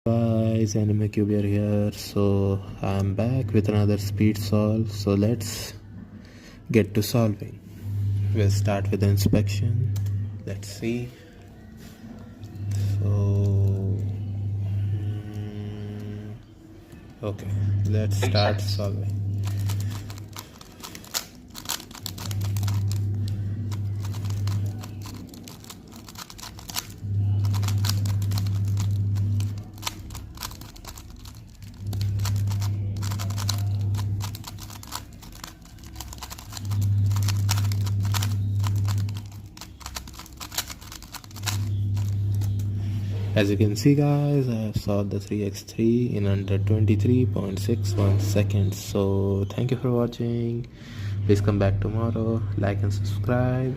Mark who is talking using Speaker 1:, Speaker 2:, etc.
Speaker 1: Guys, Anime Cubier here. So I'm back with another speed solve. So let's get to solving. We'll start with the inspection. Let's see. So okay, let's start solving. As you can see guys, I have solved the 3x3 in under 23.61 seconds. So thank you for watching. Please come back tomorrow, like and subscribe.